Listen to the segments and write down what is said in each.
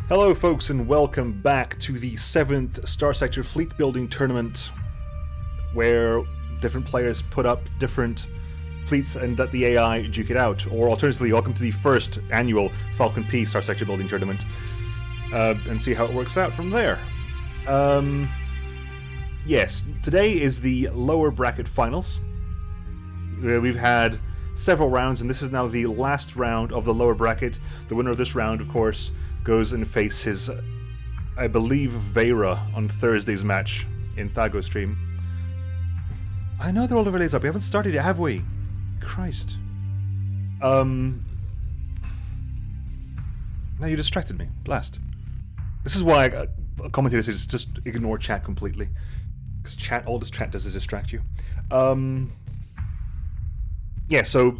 Hello folks and welcome back to the 7th Starsector fleet building tournament, where different players put up different fleets and let the AI duke it out. Or alternatively, welcome to the first annual Falcon P Starsector building tournament, and see how it works out from there. Yes, today is the lower bracket finals. We've had several rounds, and this is now the last round of the lower bracket. The winner of this round, of course, goes and faces, I believe, Vera on Thursday's match in Thago stream. I know they're all overlays up. We haven't started yet, have we? Christ. Now you distracted me. Blast. This is why a commentator says just ignore chat completely. Because all this chat does is distract you. Yeah, so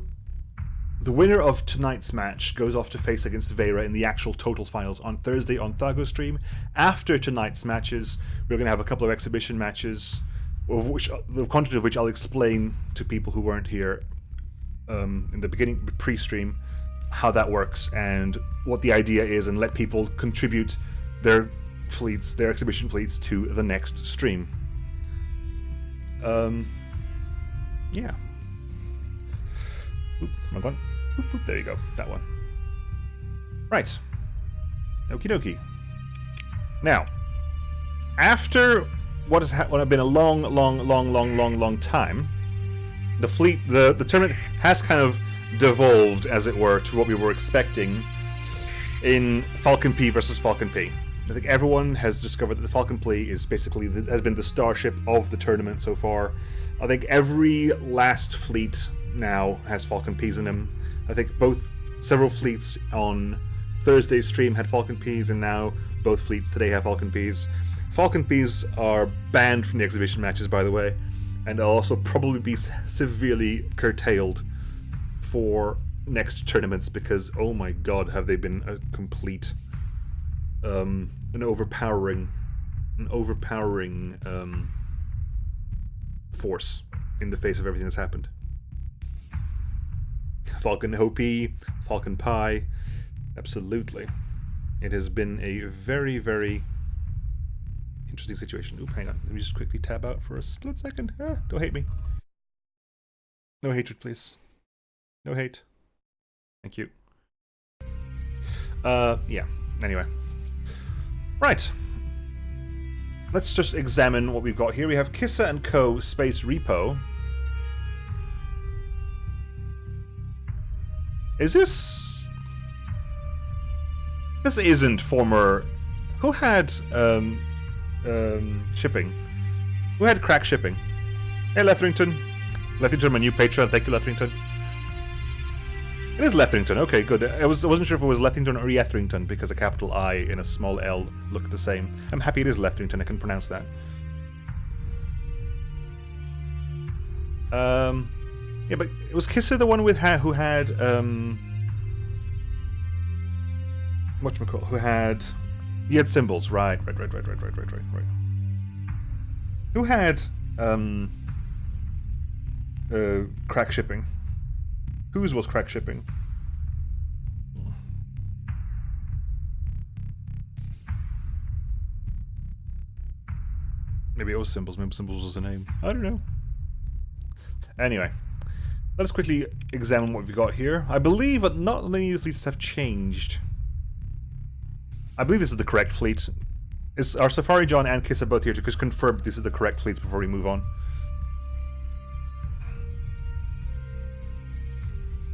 the winner of tonight's match goes off to face against Vera in the actual total finals on Thursday on Thago stream. After tonight's matches, we're going to have a couple of exhibition matches, of which the content of which I'll explain to people who weren't here in the beginning, pre-stream, how that works and what the idea is, and let people contribute their fleets, their exhibition fleets, to the next stream. Yeah. Oop, wrong one. Oop, oop, there you go. That one. Right. Okie dokie. Now, after what has been a long time, the tournament has kind of devolved, as it were, to what we were expecting in Falcon P versus Falcon P. I think everyone has discovered that the Falcon P is basically has been the starship of the tournament so far. I think every last fleet now has Falcon Ps in them. I think several fleets on Thursday's stream had Falcon Ps, and now both fleets today have Falcon Ps. Falcon Ps are banned from the exhibition matches, by the way, and they'll also probably be severely curtailed for next tournaments because, oh my god, have they been a complete, an overpowering force in the face of everything that's happened. Falcon Hopi, Falcon Pi, absolutely. It has been a very, very interesting situation. Oop, hang on. Let me just quickly tab out for a split second. Don't hate me. No hatred, please. No hate. Thank you. Yeah. Anyway. Right. Let's just examine what we've got here. We have Kissa & Co. Space Repo. Is this... This isn't former... Who had, shipping? Who had crack shipping? Hey, Letherington. Letherington, my new patron. Thank you, Letherington. It is Letherington. Okay, good. I wasn't sure if it was Letherington or Etherington because a capital I in a small L looked the same. I'm happy it is Letherington. I can pronounce that. Yeah, but it was Kissa the one with who had whatchamacallit, who had symbols, right. Who had crack shipping? Whose was crack shipping? Maybe it was symbols. Maybe symbols was the name. I don't know. Anyway, let's quickly examine what we've got here. I believe that not many of the fleets have changed. I believe this is the correct fleet. Are Safari John and Kissa both here to just confirm this is the correct fleets before we move on?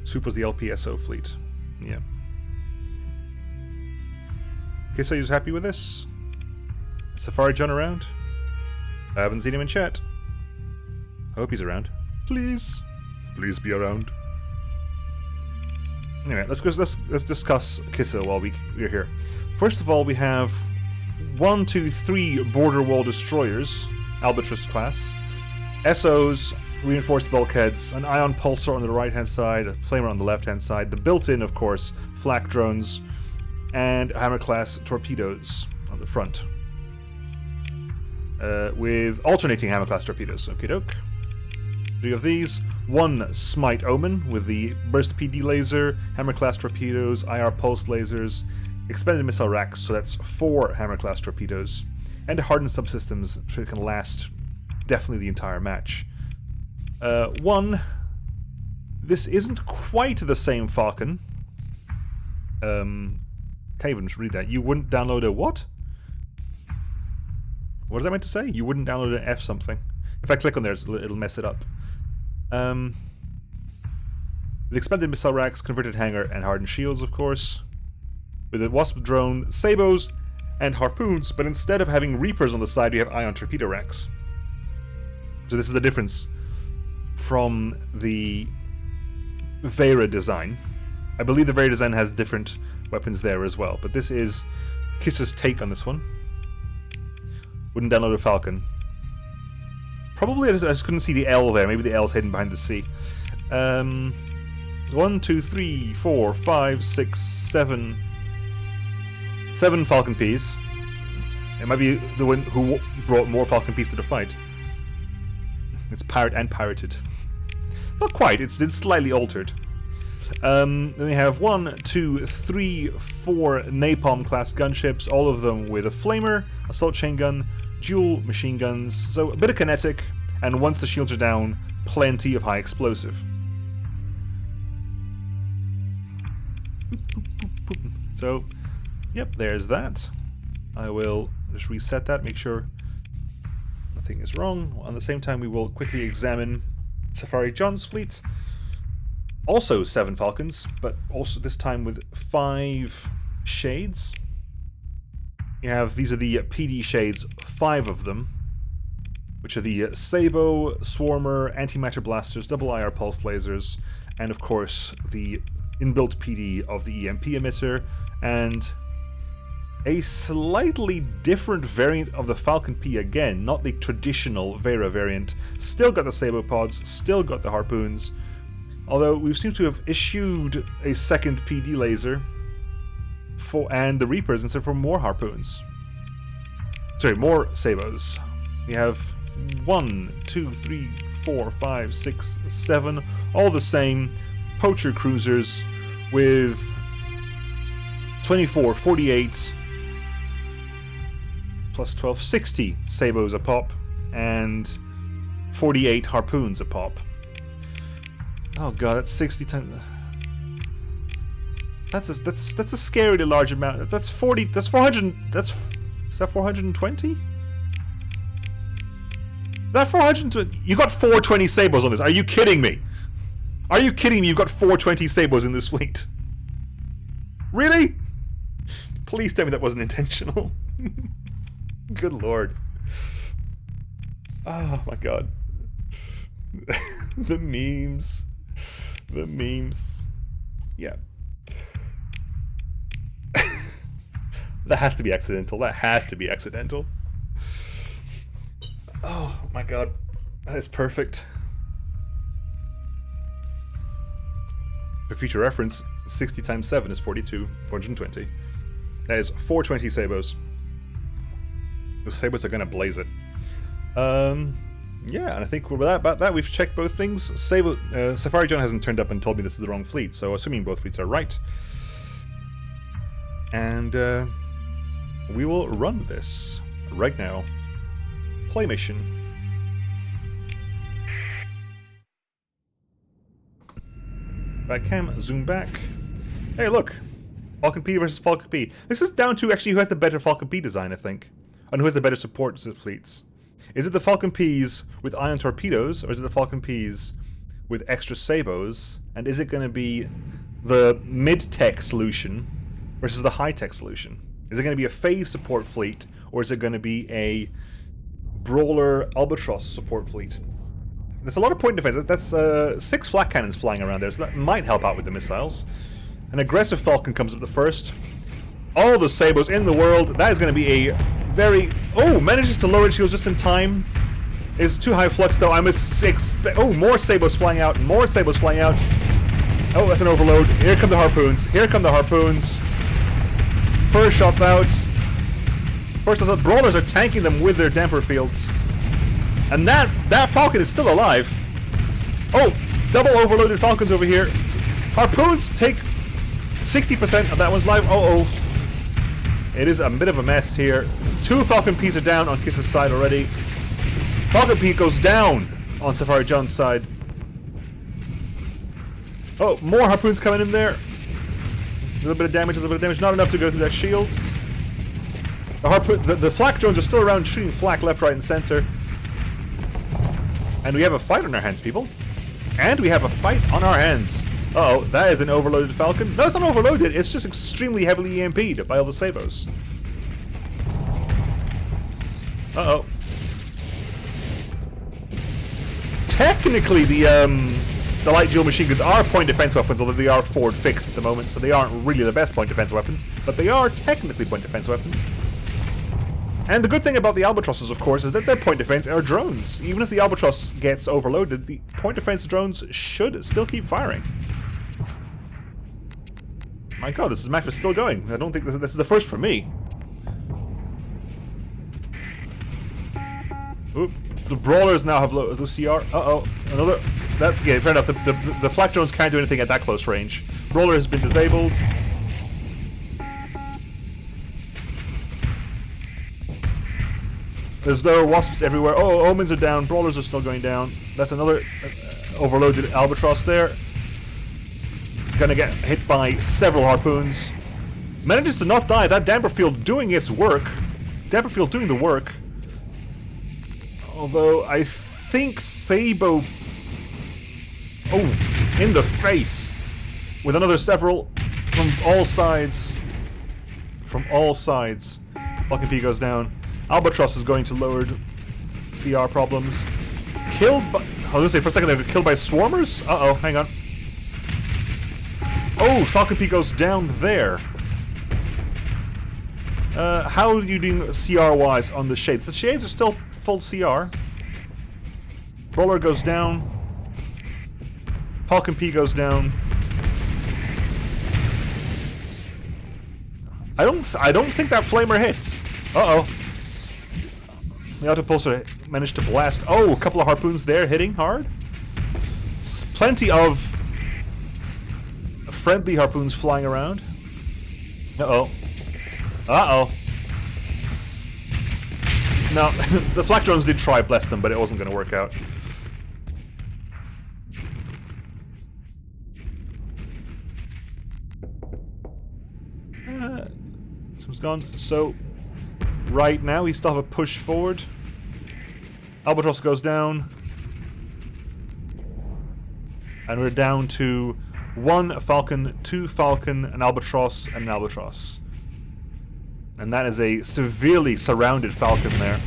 Soup was the LPSO fleet. Yeah. Kissa, you happy with this? Safari John around? I haven't seen him in chat. I hope he's around. Please. Please be around. Anyway, let's discuss Kissa while we're here. First of all, we have 1, 2, 3 border wall destroyers, Albatross class, SOs, reinforced bulkheads, an ion pulsar on the right-hand side, a flamer on the left-hand side, the built-in, of course, flak drones, and hammer-class torpedoes on the front. With alternating hammer-class torpedoes. Okie doke. 3 of these. 1 Smite Omen with the burst PD laser, hammer-class torpedoes, IR pulse lasers, expanded missile racks, so that's 4 Hammer-class torpedoes, and hardened subsystems so it can last definitely the entire match. 1. This isn't quite the same Falcon. Can't even read that. You wouldn't download a what? What is that meant to say? You wouldn't download an F something. If I click on there, it'll mess it up. The expanded missile racks, converted hangar, and hardened shields, of course. With a Wasp drone, Sabos, and harpoons, but instead of having Reapers on the side, you have ion torpedo racks. So this is the difference from the Vera design. I believe the Vera design has different weapons there as well, but this is Kiss's take on this one. Wouldn't download a Falcon. Probably I just couldn't see the L there. Maybe the L's hidden behind the C. 1, 2, 3, 4, 5, 6, 7. 7 Falcon Ps. It might be the one who brought more Falcon Ps to the fight. It's pirate and pirated. Not quite, it's slightly altered. Then we have 1, 2, 3, 4 Napalm class gunships, all of them with a flamer, assault chain gun, dual machine guns, so a bit of kinetic, and once the shields are down, plenty of high explosive. So, yep, there's that. I will just reset that, make sure nothing is wrong. At the same time, we will quickly examine Safari John's fleet. Also 7 Falcons, but also this time with 5 shades. You have, these are the PD shades, 5 of them, which are the Sabo, Swarmer, Antimatter Blasters, double IR pulse lasers, and of course the inbuilt PD of the EMP emitter, and a slightly different variant of the Falcon P again, not the traditional Vera variant. Still got the Sabo pods, still got the harpoons, although we seem to have issued a second PD laser and the Reapers instead for more harpoons. Sorry, more Sabos. We have 1, 2, 3, 4, 5, 6, 7, all the same poacher cruisers with 24, 48, plus 12, 60 Sabos a pop, and 48 harpoons a pop. Oh god, that's 60 times. That's a scarily large amount. That's 40. That's 400. Is that 420? That 420. You got 420 Sabos on this. Are you kidding me? Are you kidding me? You've got 420 Sabos in this fleet. Really? Please tell me that wasn't intentional. Good lord. Oh my god. The memes. The memes. Yeah. That has to be accidental. That has to be accidental. Oh my god. That is perfect. For future reference, 60 times 7 is 42. 420. That is 420 Sabos. Those Sabos are gonna blaze it. Yeah, and I think about that, we've checked both things. Safari John hasn't turned up and told me this is the wrong fleet, so assuming both fleets are right. And we will run this right now. Play mission. Back cam, zoom back. Hey, look! Falcon P versus Falcon P. This is down to actually who has the better Falcon P design, I think. And who has the better support fleets. Is it the Falcon Ps with ion torpedoes, or is it the Falcon Ps with extra Sabos? And is it going to be the mid-tech solution versus the high-tech solution? Is it going to be a phase support fleet, or is it going to be a Brawler Albatross support fleet? There's a lot of point defense. That's 6 flak cannons flying around there, so that might help out with the missiles. An aggressive Falcon comes up the first. All the Sabos in the world. That is going to be a very... Oh, manages to lower shields just in time. Is too high flux though. I'm a 6... Oh, more Sabos flying out. More Sabos flying out. Oh, that's an overload. Here come the harpoons. Here come the harpoons. First shots out. First shots out. Brawlers are tanking them with their damper fields. And that Falcon is still alive. Oh, double overloaded Falcons over here. Harpoons take 60% of that one's life. Uh-oh. It is a bit of a mess here. 2 Falcon Ps are down on Kiss's side already. Falcon P goes down on Safari John's side. Oh, more harpoons coming in there. A little bit of damage, a little bit of damage. Not enough to go through that shield. The flak drones are still around shooting flak left, right, and center. And we have a fight on our hands, people. And we have a fight on our hands. Uh-oh, that is an overloaded Falcon. No, it's not overloaded. It's just extremely heavily EMP'd by all the sabos. Uh-oh. Technically, the light dual machine guns are point defense weapons, although they are forward fixed at the moment, so they aren't really the best point defense weapons. But they are technically point defense weapons. And the good thing about the Albatrosses, of course, is that their point defense are drones. Even if the Albatross gets overloaded, the point defense drones should still keep firing. My god, this match is still going. I don't think this is the first for me. Oop. The Brawlers now have low CR. Uh-oh. Another... That's... Yeah, fair enough. The flak drones can't do anything at that close range. Brawler has been disabled. There are wasps everywhere. Oh, omens are down. Brawlers are still going down. That's another overloaded Albatross there. Gonna get hit by several harpoons. Manages to not die. That Damperfield doing its work. Damperfield doing the work. Although I think Sabo... Oh, in the face. With another several from all sides. From all sides. Falcon P goes down. Albatross is going to lowered CR problems. Killed by... I was going to say for a second they were killed by swarmers? Uh-oh, hang on. Oh, Falcon P goes down there. How are you doing CR-wise on the Shades? The Shades are still full CR. Brawler goes down. Falcon P goes down. I don't think that Flamer hits. Uh-oh. The Autopulsar managed to blast. Oh, a couple of harpoons there hitting hard. Plenty of friendly harpoons flying around. Uh-oh. Uh-oh. No, the flak drones did try, bless them, but it wasn't going to work out. This one's gone. So, right now we still have a push forward. Albatross goes down. And we're down to 1 Falcon, 2 Falcon, an Albatross, and an Albatross. And that is a severely surrounded Falcon there.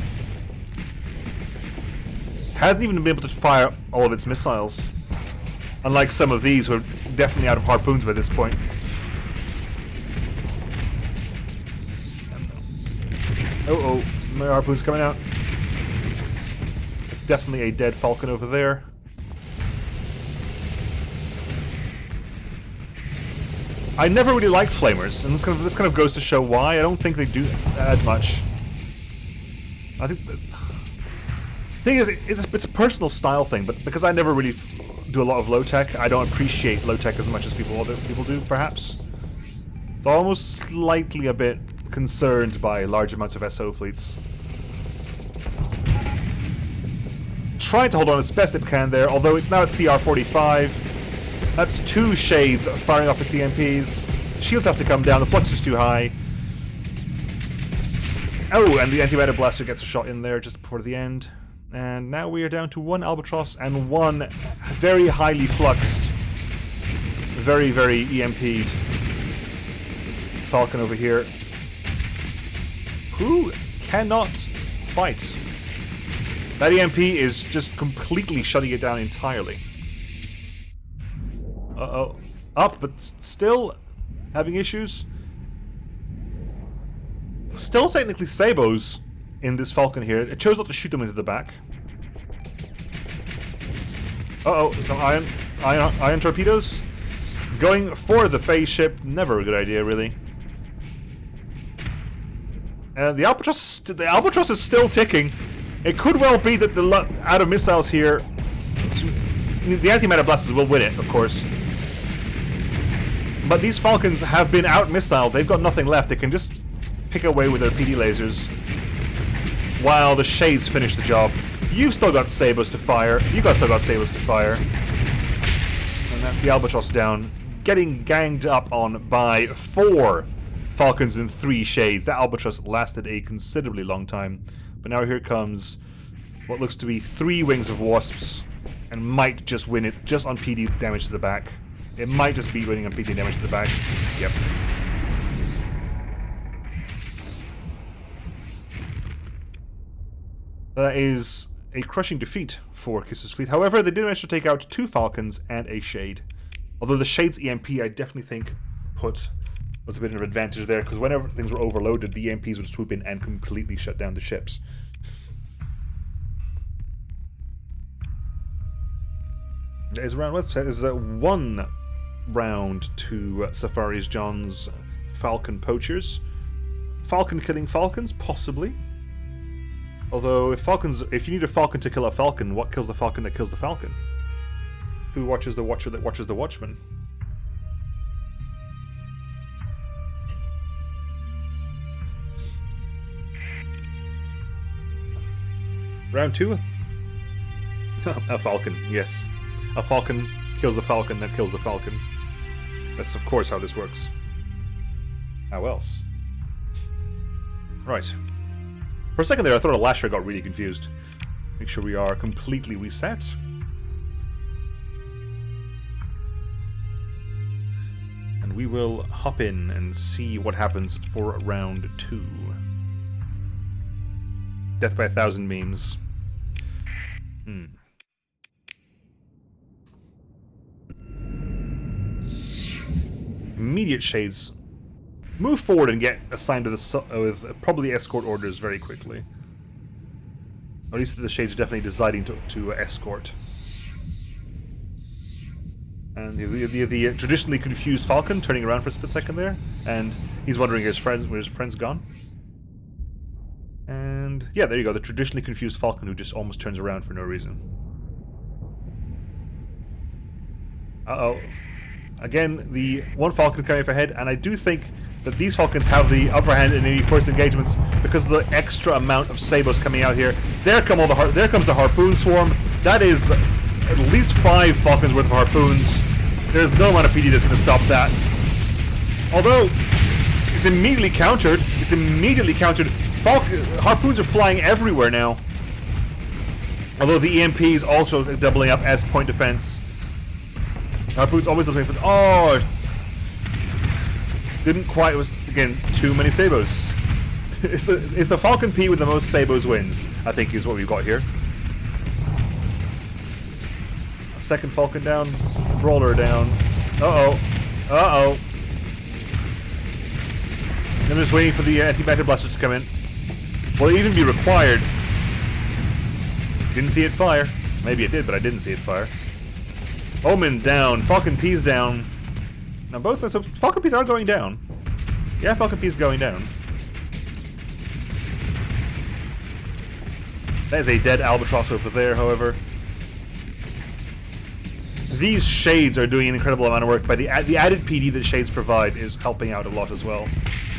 Hasn't even been able to fire all of its missiles. Unlike some of these, who are definitely out of harpoons by this point. Oh, my harpoon's coming out. It's definitely a dead Falcon over there. I never really liked Flamers, and this kind of goes to show why. I don't think they do add much. I think the thing is, it's a personal style thing, but because I never really do a lot of low-tech, I don't appreciate low-tech as much as other people do, perhaps. So I'm almost slightly a bit concerned by large amounts of SO fleets. Trying to hold on as best it can there, although it's now at CR45. That's 2 Shades firing off its EMPs. Shields have to come down, the flux is too high. Oh, and the antimatter blaster gets a shot in there just before the end. And now we are down to 1 Albatross and 1 very highly fluxed, very, very EMP'd Falcon over here, who cannot fight. That EMP is just completely shutting it down entirely. Uh-oh. Up, but still having issues. Still technically Sabos in this Falcon here. It chose not to shoot them into the back. Uh-oh, some ion torpedoes. Going for the phase ship, never a good idea, really. The Albatross is still ticking. It could well be that the out of missiles here, the antimatter blasters will win it, of course. But these Falcons have been out-missiled. They've got nothing left. They can just pick away with their PD lasers while the Shades finish the job. You've still got Sabers to fire. You guys still got Sabers to fire. And that's the Albatross down. Getting ganged up on by 4 Falcons and 3 Shades. That Albatross lasted a considerably long time. But now here comes what looks to be 3 Wings of Wasps. And might just win it just on PD damage to the back. It might just be winning on PD damage to the back. Yep. That is a crushing defeat for Kisses' fleet. However, they did manage to take out 2 Falcons and a Shade. Although the Shade's EMP, I definitely think, was a bit of an advantage there, because whenever things were overloaded, the EMPs would swoop in and completely shut down the ships. There's around, there's 1 round to Safari's John's Falcon Poachers. Falcon killing Falcons, possibly. Although, if you need a Falcon to kill a Falcon, what kills the Falcon that kills the Falcon? Who watches the Watcher that watches the Watchman? Round 2? A Falcon, yes. A Falcon kills a Falcon that kills the Falcon. That's, of course, how this works. How else? Right. For a second there, I thought a Lasher got really confused. Make sure we are completely reset. And we will hop in and see what happens for round 2. Death by 1,000 memes. Immediate Shades move forward and get assigned to the with probably escort orders very quickly. Or at least the Shades are definitely deciding to escort. And the traditionally confused Falcon turning around for a split second there, and he's wondering where his friend's gone. And yeah, there you go, the traditionally confused Falcon who just almost turns around for no reason. Uh-oh. Again, the 1 Falcon coming up ahead, and I do think that these Falcons have the upper hand in any first engagements because of the extra amount of Sabos coming out here. There comes the Harpoon Swarm. That is at least 5 Falcons worth of Harpoons. There's no amount of PD that's going to stop that. Although, it's immediately countered. Harpoons are flying everywhere now. Although the EMP is also doubling up as point defense. Harpoon's always looking for... Oh! Didn't quite... It was, again, too many Sabos. It's the Falcon P with the most Sabos wins, I think is what we've got here. Second Falcon down. Brawler down. Uh-oh. Uh-oh. I'm just waiting for the anti-matter blasters to come in. Will it even be required? Didn't see it fire. Maybe it did, but I didn't see it fire. Omen down. Falcon P's down. Now both sides, so Falcon P's are going down. Yeah, Falcon P's going down. That is a dead Albatross over there, however. These Shades are doing an incredible amount of work, but the added PD that Shades provide is helping out a lot as well.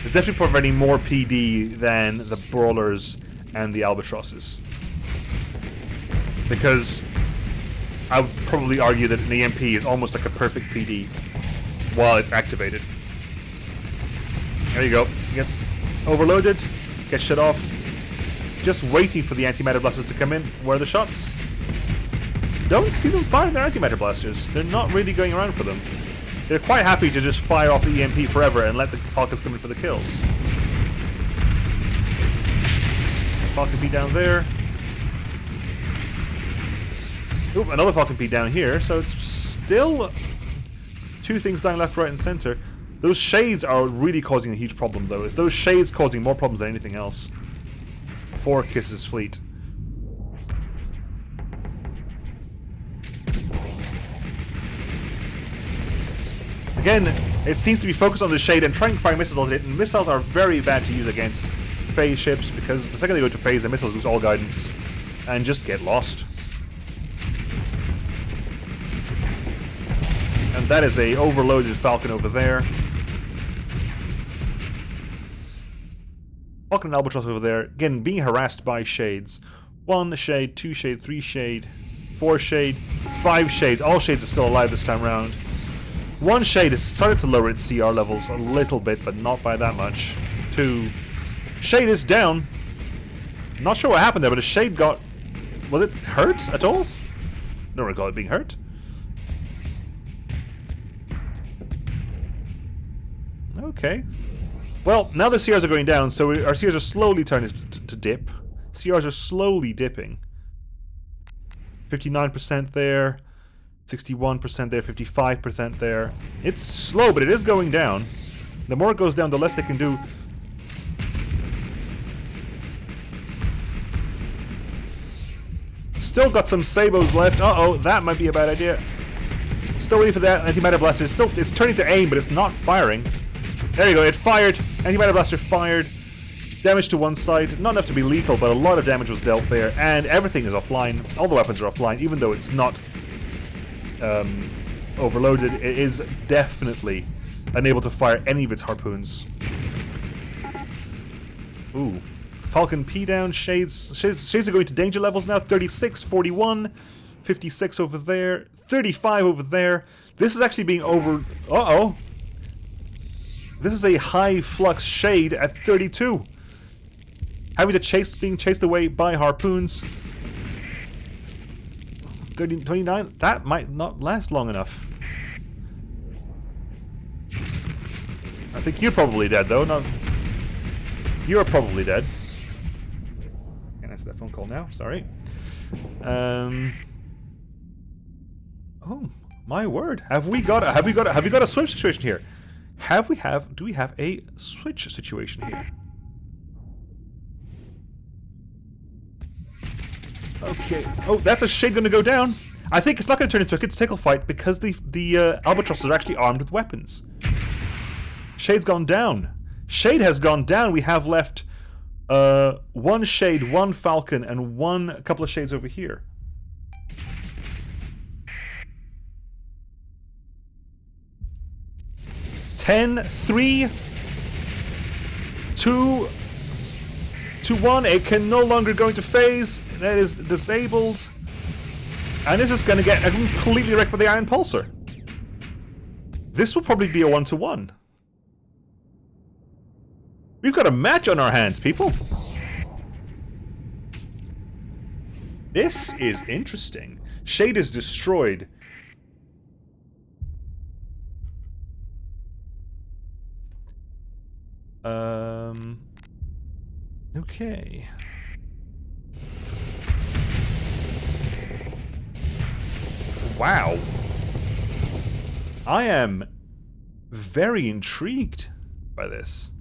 It's definitely providing more PD than the Brawlers and the Albatrosses. Because I would probably argue that an EMP is almost like a perfect PD while it's activated. There you go. Gets overloaded, gets shut off. Just waiting for the antimatter blasters to come in. Where are the shots? Don't see them firing their antimatter blasters. They're not really going around for them. They're quite happy to just fire off the EMP forever and let the Falcons come in for the kills. Falcon P down there. Oop, another Falcon P down here. So it's still 2 things dying left, right, and center. Those Shades are really causing a huge problem, though. It's those Shades causing more problems than anything else for Kiss's fleet. Again, it seems to be focused on the Shade and trying to fire missiles at it, and missiles are very bad to use against phase ships because the second they go to phase, the missiles lose all guidance and just get lost. And that is a overloaded Falcon over there. Falcon and Albatross over there. Again, being harassed by shades. 1 shade, 2 shade, 3 shade, 4 shade, 5 shades. All shades are still alive this time around. 1 shade has started to lower its CR levels a little bit, but not by that much. 2. Shade is down. Not sure what happened there, but a shade got... Was it hurt at all? Don't recall it being hurt. Okay. Well, now the CRs are going down, so our CRs are slowly turning to dip. CRs are slowly dipping. 59% there. 61% there. 55% there. It's slow, but it is going down. The more it goes down, the less they can do. Still got some Sabos left. Uh-oh, that might be a bad idea. Still waiting for that antimatter blaster. It's turning to aim, but it's not firing. There you go, it fired. Antimatter blaster fired. Damage to one side. Not enough to be lethal, but a lot of damage was dealt there. And everything is offline. All the weapons are offline, even though it's not overloaded. It is definitely unable to fire any of its harpoons. Ooh. Falcon P down. Shades are going to danger levels now. 36, 41, 56 over there, 35 over there. This is actually being over... Uh-oh. This is a high flux Shade at 32. Having to being chased away by harpoons. 30, 29. That might not last long enough. I think you're probably dead, though. No, you're probably dead. Can't answer that phone call now. Sorry. Oh my word! Have we got a switch situation here? Do we have a switch situation here? Okay. Oh, that's a Shade going to go down. I think it's not going to turn into a kid's tickle fight because the Albatrosses are actually armed with weapons. Shade's gone down. Shade has gone down. We have left 1 Shade, 1 Falcon, and a couple of Shades over here. Ten, 3, 2, 1. It can no longer go into phase. That is disabled. And it's just going to get completely wrecked by the Iron Pulsar. This will probably be a 1-to-1. We've got a match on our hands, people. This is interesting. Shade is destroyed. Okay. Wow. I am very intrigued by this.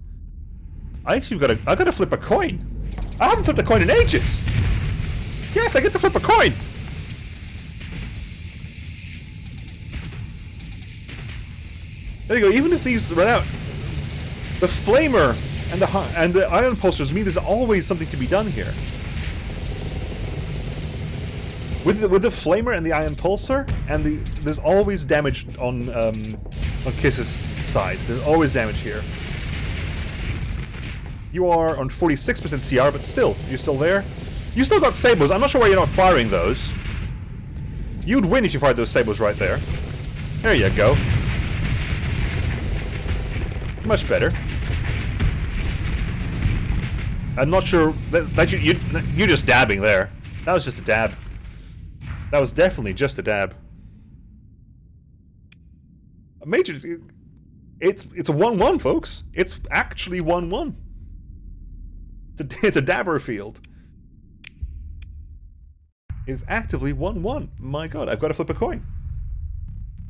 I gotta flip a coin. I haven't flipped a coin in ages. Yes, I get to flip a coin. There you go. Even if these run out, the Flamer and the Iron Pulsars mean there's always something to be done here. With the Flamer and the Iron Pulsar, and there's always damage on Kiss's side. There's always damage here. You are on 46% CR, but still, you're still there. You still got Sabos. I'm not sure why you're not firing those. You'd win if you fired those Sabos right there. There you go. Much better. I'm not sure that you're just dabbing there. That was just a dab. That was definitely just a dab. A major. It's a 1-1, folks. It's actually 1-1. It's a dabber field. It's actively 1-1. My god, I've got to flip a coin.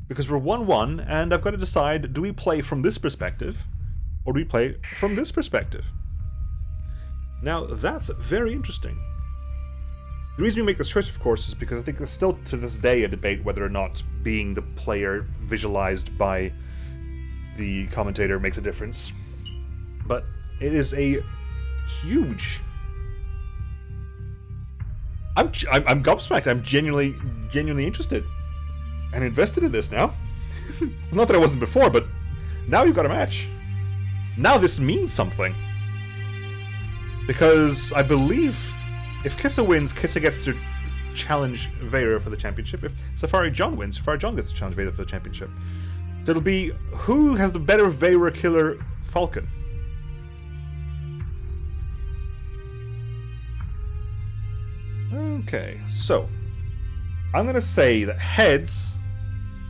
Because we're 1-1, and I've got to decide, do we play from this perspective, or do we play from this perspective? Now, that's very interesting. The reason we make this choice, of course, is because I think there's still, to this day, a debate whether or not being the player visualized by the commentator makes a difference. But it is a huge... I'm gobsmacked. I'm genuinely interested and invested in this now. Not that I wasn't before, but now you've got a match. Now this means something. Because I believe if Kissa wins, Kissa gets to challenge Vera for the championship. If Safari John wins, Safari John gets to challenge Vera for the championship. So it'll be who has the better Vera killer Falcon. Okay, so I'm gonna say that heads,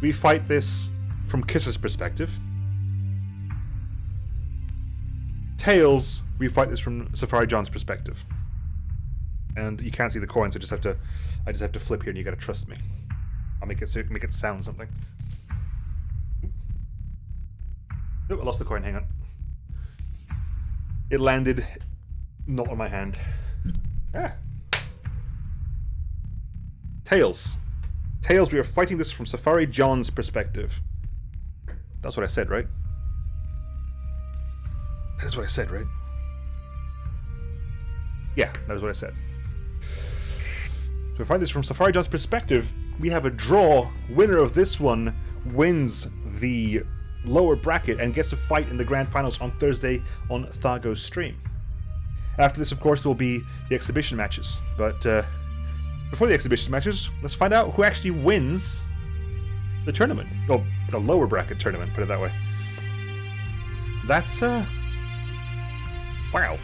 we fight this from Kissa's perspective. Tails, we fight this from Safari John's perspective. And you can't see the coins, I just have to flip here and you gotta trust me. I'll make it sound something. Oh, I lost the coin, hang on. It landed not on my hand. Ah. Tails. Tails, we are fighting this from Safari John's perspective. That's what I said, right? That is what I said, right? Yeah, that is what I said. So we find this from Safari John's perspective. We have a draw. Winner of this one wins the lower bracket and gets to fight in the grand finals on Thursday on Thago's stream. After this, of course, there will be the exhibition matches. But before the exhibition matches, let's find out who actually wins the tournament. Oh, the lower bracket tournament, put it that way. That's, wow.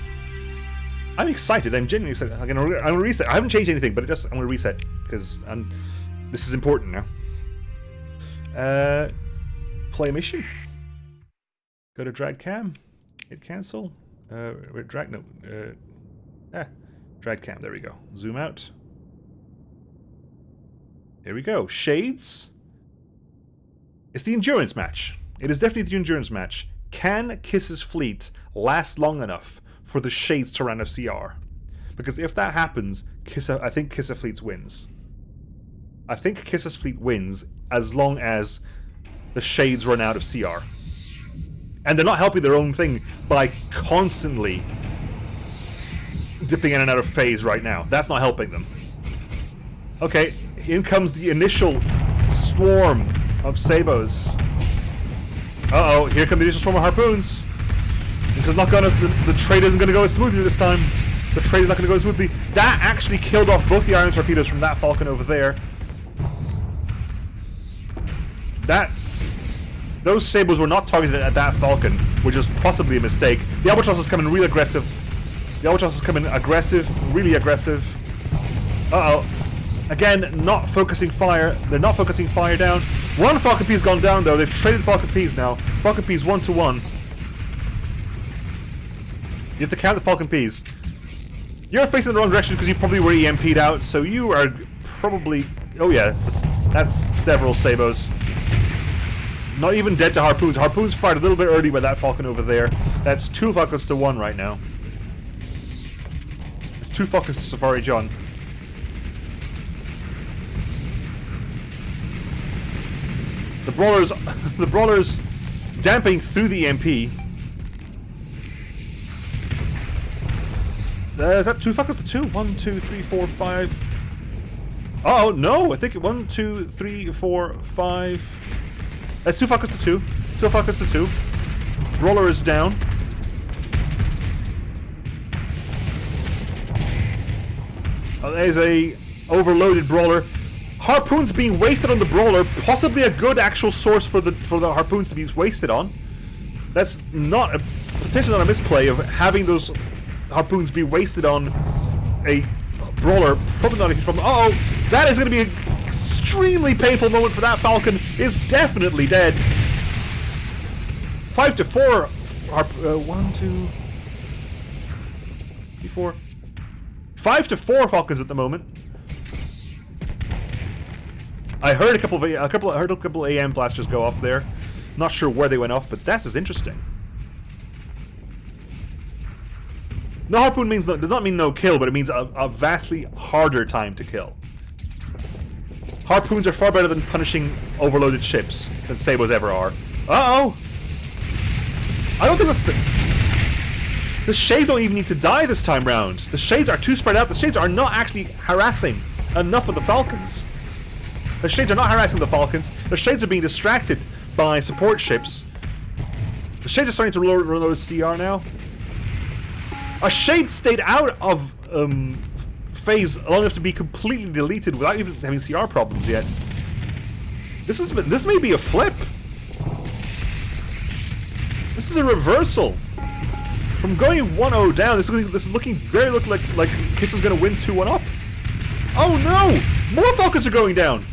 I'm excited. I'm genuinely excited. I'm gonna reset. I haven't changed anything, but I'm gonna reset because this is important now. Play a mission. Go to drag cam. Hit cancel. Drag cam. There we go. Zoom out. Here we go. Shades. It's the endurance match. It is definitely the endurance match. Can Kiss's fleet last long enough for the Shades to run a CR? Because if that happens, I think Kissa fleet wins. I think Kissa's fleet wins as long as the Shades run out of CR. And they're not helping their own thing by constantly dipping in and out of phase right now. That's not helping them. Okay, in comes the initial swarm of Sabos. Uh-oh, here come the initial swarm of harpoons. This is not gonna, the trade isn't gonna go as smoothly this time. The trade is not gonna go as smoothly. That actually killed off both the iron torpedoes from that Falcon over there. Those Sabos were not targeted at that Falcon, which is possibly a mistake. The Albatross is coming real aggressive. The Albatross is coming aggressive, really aggressive. Uh-oh. Again, not focusing fire. They're not focusing fire down. One Falcon P's gone down, though. They've traded Falcon P's now. Falcon P's 1-to-1. You have to count the Falcon P's. You're facing the wrong direction because you probably were EMP'd out, so you are probably... Oh yeah, that's several Sabos. Not even dead to Harpoons. Harpoons fired a little bit early by that Falcon over there. That's 2 Falcons to 1 right now. It's 2 Falcons to Safari John. The brawlers damping through the EMP. Is that 2 Falcons to 2? 1, 2, 3, 4, 5. Oh no, I think 1, 2, 3, 4, 5. That's 2 Falcons to 2. 2 Falcons to 2. Brawler is down. There's a overloaded Brawler. Harpoons being wasted on the Brawler, possibly a good actual source for the Harpoons to be wasted on. That's not potentially not a misplay of having those Harpoons be wasted on a Brawler. Probably not a huge problem. Uh oh, that is going to be an extremely painful moment for that Falcon. Is definitely dead. 5-4. 1, 2, 3, 4. 5-4 Falcons at the moment. I heard a couple of AM blasters go off there. Not sure where they went off, but that's as interesting. No harpoon does not mean no kill, but it means a vastly harder time to kill. Harpoons are far better than punishing overloaded ships than Sabos ever are. Uh-oh! I don't think that's the Shades don't even need to die this time round. The Shades are too spread out. The Shades are not actually harassing enough of the Falcons. The Shades are not harassing the Falcons. The Shades are being distracted by support ships. The Shades are starting to reload CR now. A shade stayed out of phase long enough to be completely deleted without even having CR problems yet. This may be a flip. This is a reversal. From going 1-0 down, this is looking very like Kiss is going to win 2-1 up. Oh no! More Falcons are going down.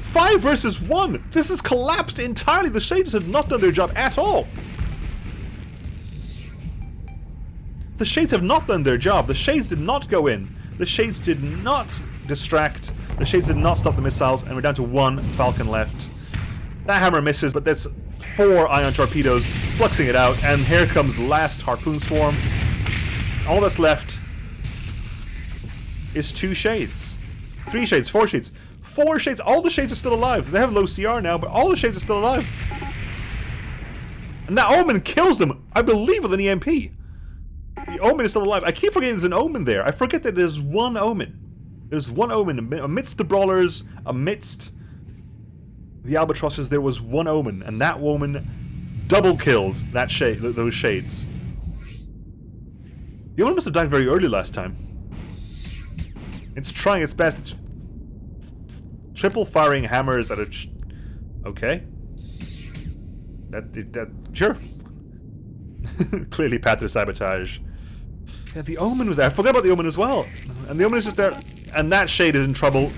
5 versus 1. This has collapsed entirely. The Shades have not done their job at all. The Shades have not done their job. The Shades did not go in. The Shades did not distract. The Shades did not stop the missiles, and we're down to 1 Falcon left. That hammer misses, but that's 4 ion torpedoes fluxing it out, and here comes the last Harpoon Swarm. All that's left is 2 Shades. 3 Shades, 4 Shades. 4 Shades, all the Shades are still alive. They have low CR now, but all the Shades are still alive. And that Omen kills them, I believe, with an EMP. The Omen is still alive. I keep forgetting there's an Omen there. I forget that there's 1 Omen. There's 1 Omen amidst the brawlers, amidst the albatrosses. There was 1 Omen, and that Omen double killed that those Shades. The Omen must have died very early last time. It's trying its best. It's triple firing hammers at a. Okay. That sure. Clearly, path sabotage. Yeah, the Omen was there. I forgot about the Omen as well. And the Omen is just there. And that Shade is in trouble.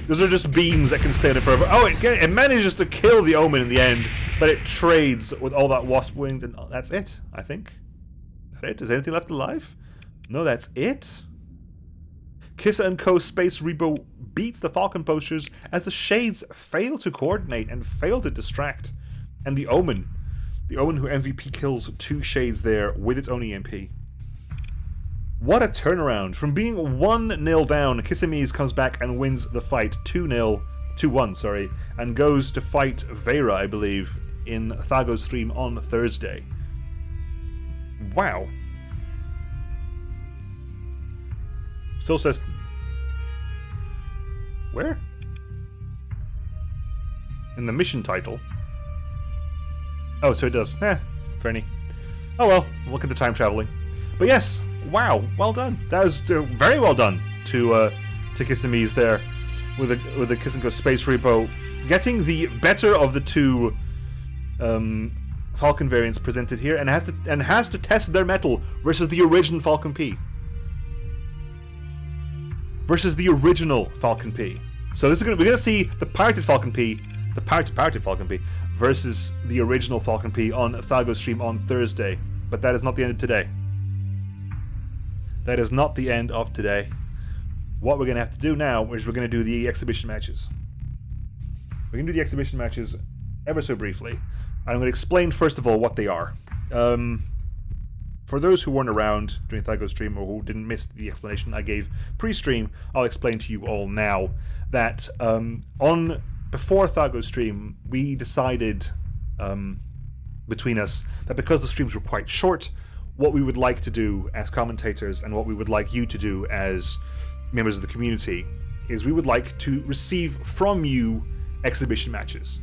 Those are just beams that can stay there forever. Oh, it manages to kill the Omen in the end, but it trades with all that wasp wing, and that's it, I think. Is that it? Is anything left alive? No, that's it. Kissa and Co. Space Repo beats the Falcon posters as the Shades fail to coordinate and fail to distract. And the Omen who MVP kills 2 Shades there with its own EMP. What a turnaround. From being 1-0 down, Kissimmee comes back and wins the fight 2-1, sorry, and goes to fight Vera, I believe, in Thago's stream on Thursday. Wow. Still says... Where? In the mission title. Oh, so it does. Fernie. Oh well, look at the time traveling. But yes, wow, well done. That was very well done to Kissimese there with the Kiss and Go Space Repo, getting the better of the 2 Falcon variants presented here, and has to test their mettle versus the original Falcon P. Versus the original Falcon P. So we're gonna see the pirated Falcon P, the pirated Falcon P, versus the original Falcon P on Thago's stream on Thursday. But that is not the end of today. That is not the end of today. What we're going to have to do now is we're going to do the exhibition matches. We're going to do the exhibition matches ever so briefly. I'm going to explain first of all what they are. For those who weren't around during Thago's stream or who didn't miss the explanation I gave pre-stream, I'll explain to you all now that before Thago's stream, we decided between us that because the streams were quite short, what we would like to do as commentators and what we would like you to do as members of the community is we would like to receive from you exhibition matches.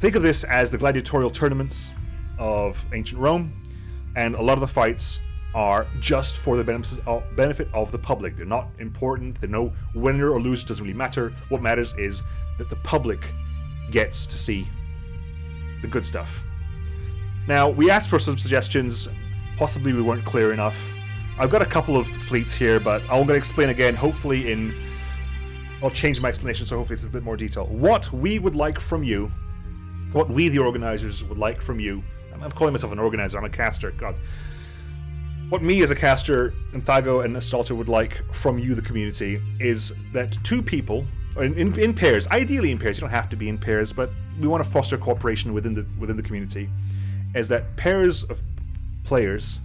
Think of this as the gladiatorial tournaments of ancient Rome, and a lot of the fights are just for the benefit of the public. They're not important. They're no winner or loser. Doesn't really matter. What matters is that the public gets to see the good stuff. Now, we asked for some suggestions. Possibly we weren't clear enough. I've got a couple of fleets here, but I'm going to explain again, hopefully I'll change my explanation so hopefully it's a bit more detail. What we would like from you, what we the organizers would like from you, I'm calling myself an organizer, I'm a caster, God. What me as a caster and Thago and Astraltor would like from you, the community, is that 2 people, in pairs, ideally in pairs, you don't have to be in pairs, but we want to foster cooperation within the community, is that pairs of players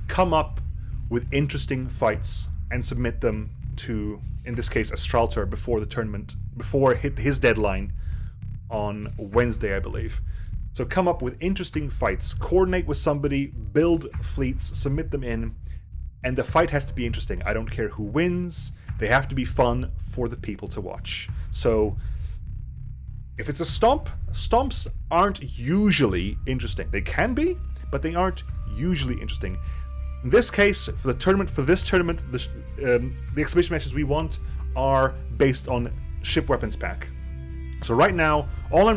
come up with interesting fights and submit them to, in this case, Astraltor before the tournament, before his deadline on Wednesday, I believe. So come up with interesting fights, coordinate with somebody, build fleets, submit them in, and the fight has to be interesting. I don't care who wins, they have to be fun for the people to watch. So if it's a stomp, stomps aren't usually interesting. They can be, but they aren't usually interesting. In this case, for this tournament, the exhibition matches we want are based on ship weapons pack. So right now, all we're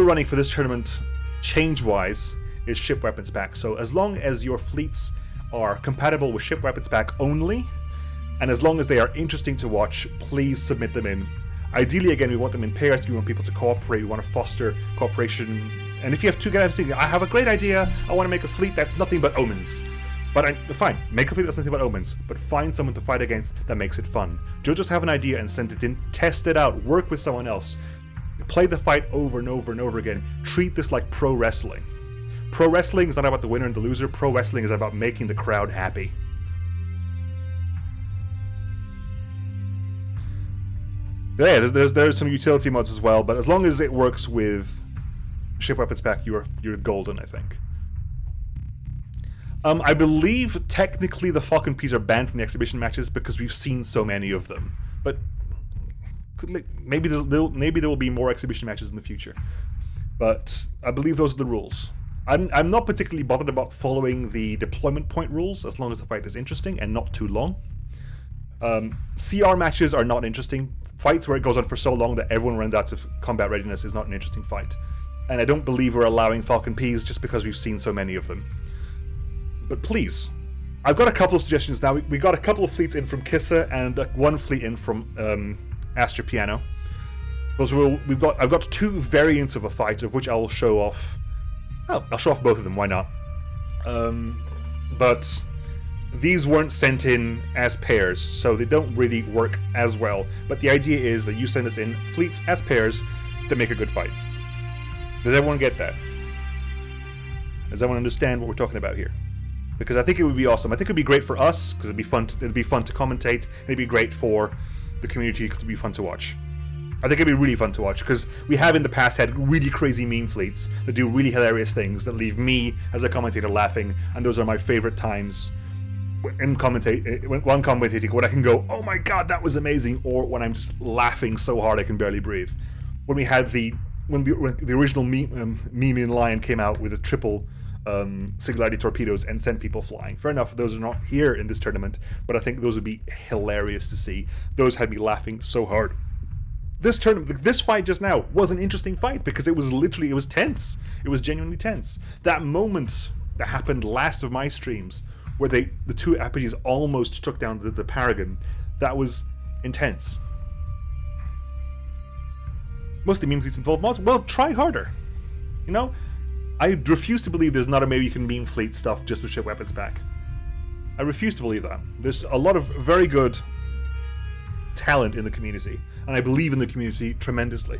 running for this tournament, change-wise, is ship weapons pack. So as long as your fleets are compatible with ship weapons pack only, and as long as they are interesting to watch, please submit them in. Ideally, again, we want them in pairs. We want people to cooperate. We want to foster cooperation. And if you have two guys saying, I have a great idea, I want to make a fleet that's nothing but omens. But fine, make a fleet that's nothing but omens, but find someone to fight against that makes it fun. Don't just have an idea and send it in. Test it out. Work with someone else. Play the fight over and over and over again. Treat this like pro wrestling. Pro wrestling is not about the winner and the loser. Pro wrestling is about making the crowd happy. Yeah, there's some utility mods as well, but as long as it works with ship weapons pack, you're golden, I think. I believe technically the Falcon Peas are banned from the exhibition matches because we've seen so many of them. But maybe there will be more exhibition matches in the future. But I believe those are the rules. I'm not particularly bothered about following the deployment point rules as long as the fight is interesting and not too long. CR matches are not interesting. Fights where it goes on for so long that everyone runs out of combat readiness is not an interesting fight. And I don't believe we're allowing Falcon Peas just because we've seen so many of them. But please, I've got a couple of suggestions now. We got a couple of fleets in from Kissa and one fleet in from Astra Piano. I've got two variants of a fight of which I will show off. Oh, I'll show off both of them. Why not? But these weren't sent in as pairs, so they don't really work as well. But the idea is that you send us in fleets as pairs that make a good fight. Does everyone get that? Does everyone understand what we're talking about here? Because I think it would be awesome. I think it would be great for us because it'd be fun to commentate. And it'd be great for the community because it'd be fun to watch. I think it'd be really fun to watch because we have in the past had really crazy meme fleets that do really hilarious things that leave me as a commentator laughing, and those are my favorite times when I'm commentating, when I can go, oh my god, that was amazing, or when I'm just laughing so hard I can barely breathe. When the original meme Lion came out with a triple Singularity torpedoes and sent people flying. Fair enough, those are not here in this tournament, but I think those would be hilarious to see. Those had me laughing so hard. This fight just now was an interesting fight because it was tense. It was genuinely tense. That moment that happened last of my streams, where the two Apaches almost took down the Paragon, that was intense. Most of the meme fleets involve mods. Well, try harder. You know, I refuse to believe there's not a way you can meme fleet stuff just with ship weapons pack. I refuse to believe that. There's a lot of very good talent in the community, and I believe in the community tremendously.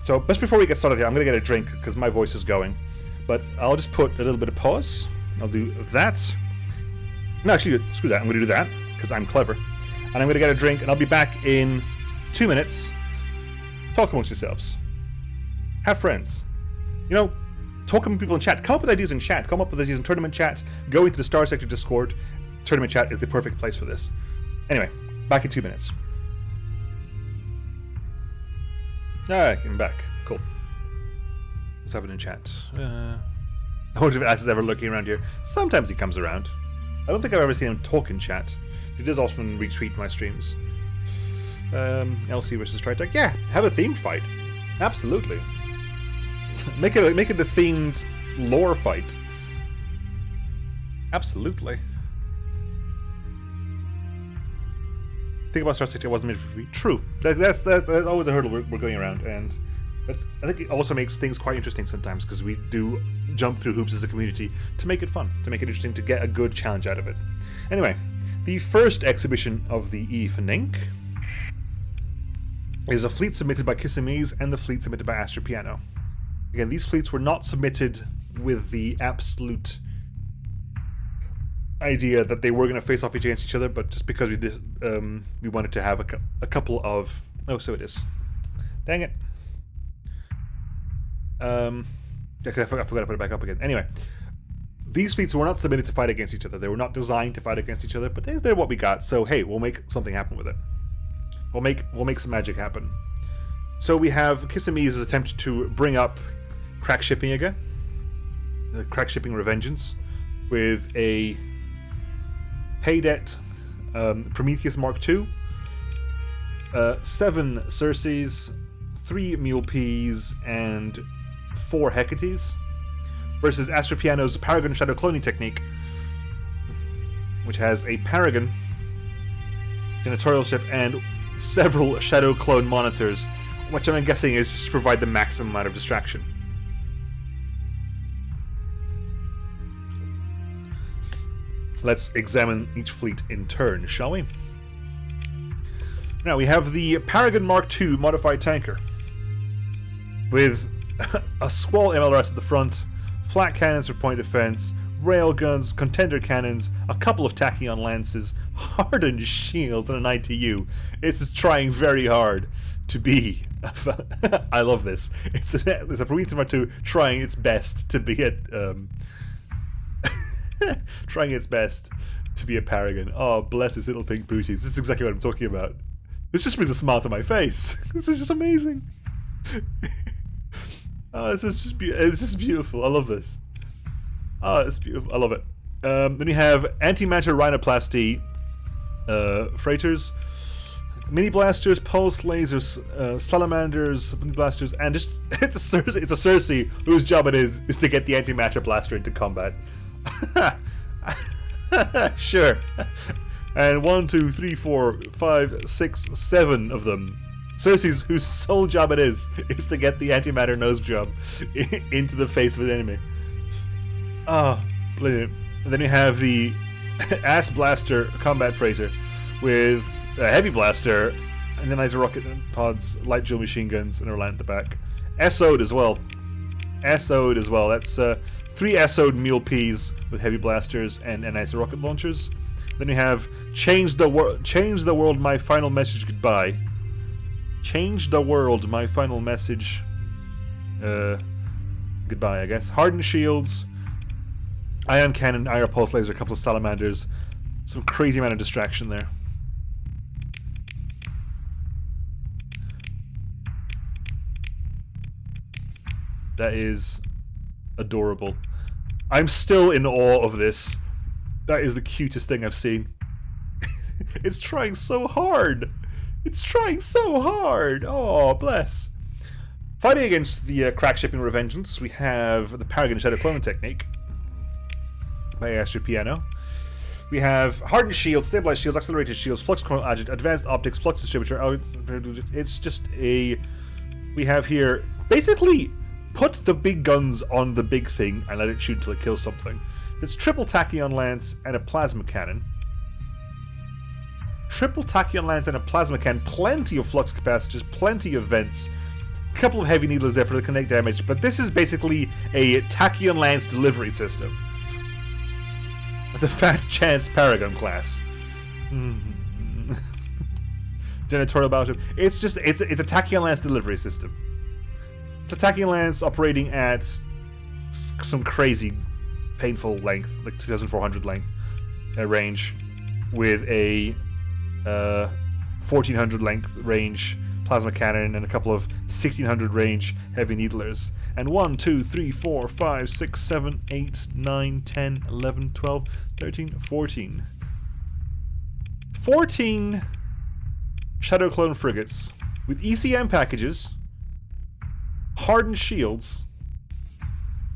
So, just before we get started here, I'm going to get a drink because my voice is going. But I'll just put a little bit of pause. I'll do that. No, actually, screw that. I'm going to do that because I'm clever. And I'm going to get a drink, and I'll be back in 2 minutes. Talk amongst yourselves. Have friends. You know, talk with people in chat. Come up with ideas in chat. Come up with ideas in tournament chat. Go into the Starsector Discord. Tournament chat is the perfect place for this. Anyway, back in 2 minutes. Alright, I'm back. Cool. What's happening in chat? I wonder if Ash is ever looking around here. Sometimes he comes around. I don't think I've ever seen him talk in chat. He does often retweet my streams. LC versus Tritech. Yeah, have a themed fight. Absolutely. Make it a themed lore fight. Absolutely. Think about Starsector wasn't made for free. True. That's always a hurdle we're going around, but I think it also makes things quite interesting sometimes because we do jump through hoops as a community to make it fun, to make it interesting, to get a good challenge out of it. Anyway, the first exhibition of the evening is a fleet submitted by Kissimmee and the fleet submitted by Astra Piano. Again, these fleets were not submitted with the absolute idea that they were going to face off against each other, but just because we wanted to have a couple of... Oh, so it is. Dang it. I forgot to put it back up again. Anyway, these fleets were not submitted to fight against each other. They were not designed to fight against each other, but they're what we got. So hey, we'll make something happen with it. We'll make some magic happen. So we have Kissimmee's attempt to bring up crack shipping again. crack shipping Revengeance with a Paydet Prometheus Mark II, 7 Circes, 3 Mule Peas, and 4 Hecates, versus Astropiano's Paragon Shadow Cloning Technique, which has a Paragon Janitorial Ship and several Shadow Clone Monitors, which I'm guessing is just to provide the maximum amount of distraction. Let's examine each fleet in turn, shall we? Now, we have the Paragon Mark II modified tanker, with a Squall MLRS at the front, flat cannons for point defense, railguns, contender cannons, a couple of Tachyon lances, hardened shields, and an ITU. It's just trying very hard to be... I love this. It's a Prometheus Mark II trying its best to be a... trying its best to be a Paragon. Oh, bless its little pink booties. This is exactly what I'm talking about. This just brings a smile to my face. This is just amazing. Oh, it's just beautiful. I love this. Oh, it's beautiful. I love it. Then we have antimatter rhinoplasty freighters, mini blasters, pulse lasers, salamanders, mini blasters, and just it's a Circe whose job it is to get the antimatter blaster into combat. Sure. And 1, 2, 3, 4, 5, 6, 7 of them. Circe's whose sole job it is to get the antimatter nose job into the face of an enemy. Ah, oh, brilliant. And then you have the Ass Blaster combat freighter with a heavy blaster, and then laser rocket pods, light dual machine guns, and a Orlant at the back. SO'd as well. SO'd as well. That's 3 SO'd Mule Ps with heavy blasters and nice rocket launchers. Then we have Change the World, My Final Message, Goodbye. Change the World, My Final Message, Goodbye, I guess. Hardened shields, ion cannon, IR pulse laser, a couple of salamanders, some crazy amount of distraction there. That is adorable. I'm still in awe of this. That is the cutest thing I've seen. It's trying so hard. It's trying so hard. Oh, bless. Fighting against the crack shipping Revengeance, we have the Paragon Shadow Cloning Technique by Astropiano. We have hardened shields, stabilized shields, accelerated shields, flux coil agent, advanced optics, flux distributor. It's just a... We have here basically put the big guns on the big thing and let it shoot until it kills something. It's triple Tachyon lance and a plasma cannon. Triple Tachyon lance and a plasma cannon. Plenty of flux capacitors, plenty of vents. A couple of heavy needlers there for the kinetic damage, but this is basically a Tachyon lance delivery system. The Fat Chance Paragon class. Janitorial battleship. It's a Tachyon lance delivery system. It's a Tachyon lance operating at some crazy painful length, like 2,400 length range, with a 1,400 length range plasma cannon and a couple of 1,600 range heavy needlers. And 1, 2, 3, 4, 5, 6, 7, 8, 9, 10, 11, 12, 13, 14. 14 Shadow Clone frigates with ECM packages, hardened shields.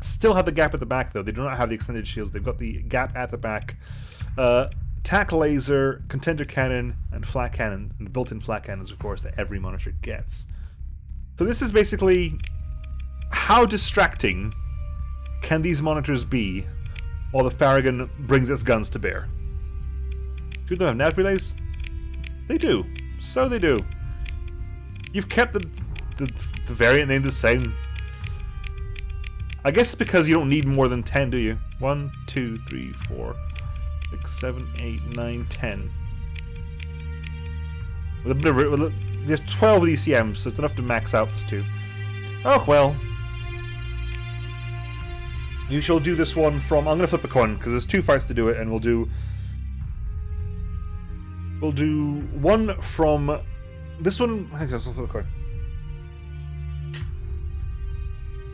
Still have the gap at the back, though. They do not have the extended shields. They've got the gap at the back. Tac laser, contender cannon, and flat cannon. And the built-in flat cannons, of course, that every monitor gets. So this is basically... How distracting can these monitors be while the Paragon brings its guns to bear? Do they have nav relays? They do. So they do. You've kept the variant name the same. I guess because you don't need more than 10, do you? 1, 2, 3, 4, 6, 7, 8, 9, 10. There's 12 ECMs, so it's enough to max out plus 2. Oh, well. You shall do this one from... I'm going to flip a coin, because there's 2 fights to do it, and we'll do one from... This one... I think I'll flip a coin.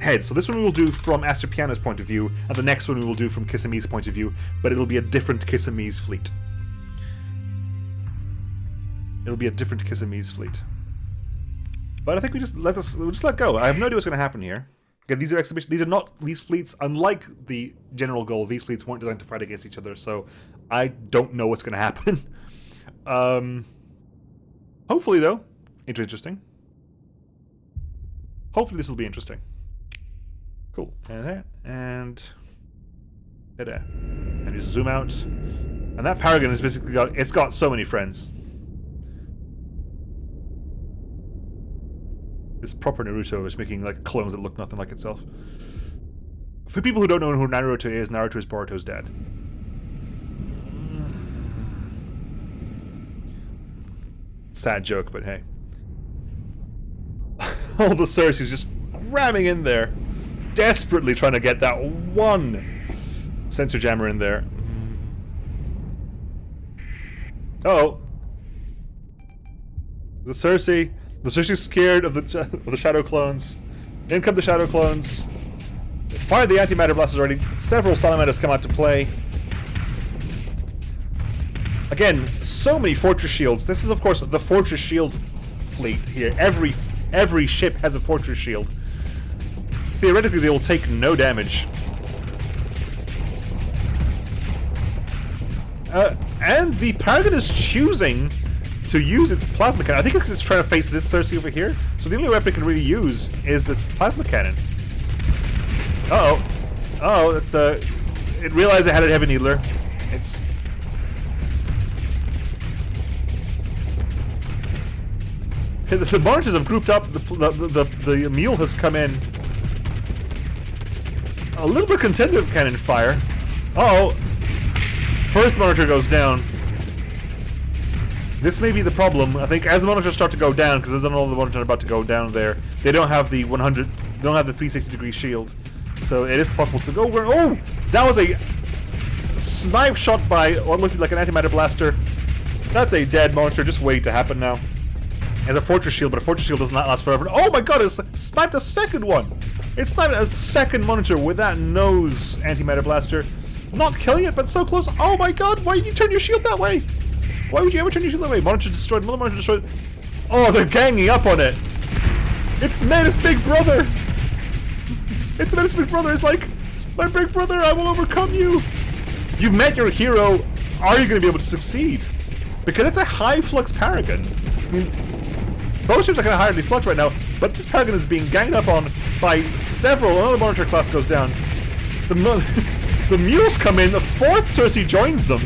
heads. So this one we will do from Astropiano's point of view, and the next one we will do from Kissimmee point of view, but it'll be a different Kissimmee fleet. It'll be a different Kissimmee fleet. But I think we'll just let go. I have no idea what's going to happen here. Again, these are exhibitions. These fleets, unlike the general goal, these fleets weren't designed to fight against each other, so I don't know what's going to happen. Hopefully, though, interesting. Hopefully this will be interesting. Cool. And that, and there. And just zoom out. And that Paragon has basically got so many friends. This proper Naruto is making like clones that look nothing like itself. For people who don't know who Naruto is Boruto's dad. Sad joke, but hey. All the Cersei's just ramming in there, desperately trying to get that one sensor jammer in there. Uh-oh. The Cersei's scared of the Shadow Clones. In come the Shadow Clones. They fired the antimatter blasters already. Several Salamandas come out to play. Again, so many fortress shields. This is, of course, the fortress shield fleet here. Every ship has a fortress shield. Theoretically, they will take no damage. And the Paragon is choosing to use its plasma cannon. I think it's trying to face this Cersei over here. So the only weapon it can really use is this plasma cannon. Uh-oh. Oh, it's it realized it had a heavy needler. It's... The monitors have grouped up. The mule has come in. A little bit content with cannon fire. Uh-oh. First monitor goes down. This may be the problem. I think as the monitors start to go down, because there's all the monitors are about to go down there, they don't have the 100, they don't have the 360-degree shield. So it is possible to go where... Oh! That was a snipe shot by what looked like an antimatter blaster. That's a dead monitor just waiting to happen now. It has a fortress shield, but a fortress shield does not last forever. Oh my god, it's sniped a second one! It sniped a second monitor with that nose antimatter blaster. Not killing it, but so close. Oh my god, why did you turn your shield that way? Why would you ever turn your shield that way? Monitor destroyed, another monitor destroyed. Oh, they're ganging up on it. It's Menace Big Brother. It's Menace Big Brother. It's like, my big brother, I will overcome you. You've met your hero. Are you going to be able to succeed? Because it's a high flux Paragon. I mean, both ships are kind of highly flux right now, but this Paragon is being ganged up on by several. Another monitor class goes down. The mules come in. The fourth Cersei joins them.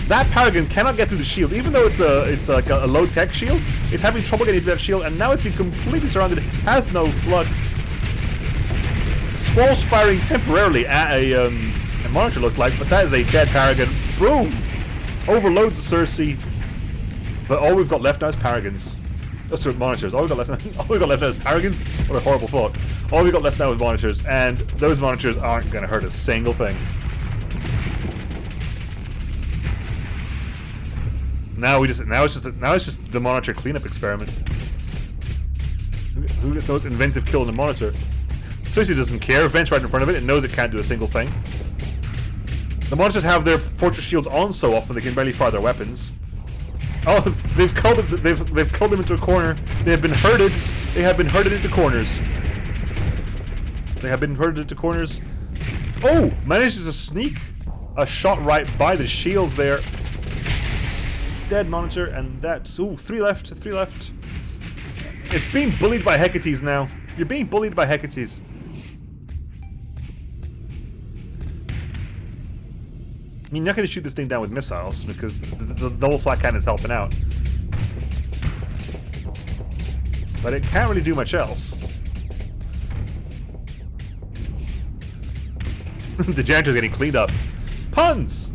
That Paragon cannot get through the shield, even though it's like a low-tech shield. It's having trouble getting through that shield, and now it's been completely surrounded. It has no flux. Squall's firing temporarily at a monitor looked like, but that is a dead Paragon. Boom! Overloads the Cersei. But all we've got left now is Paragons. Oh, sorry, monitors. All we've got left now is Paragons. What a horrible thought. All we've got left now is monitors, and those monitors aren't going to hurt a single thing. Now it's just the monitor cleanup experiment. Who gets the most inventive kill in the monitor? Cersei doesn't care. Vent's right in front of it. It knows it can't do a single thing. The monitors have their fortress shields on so often they can barely fire their weapons. Oh, they've culled them into a corner. They have been herded. They have been herded into corners. They have been herded into corners. Oh, manages to sneak a shot right by the shields there. Dead monitor, and that... Ooh, 3 left, 3 left. It's being bullied by Hecates now. You're being bullied by Hecates. I mean, you're not going to shoot this thing down with missiles, because the whole flat cannon is helping out. But it can't really do much else. The janitor's getting cleaned up. Puns!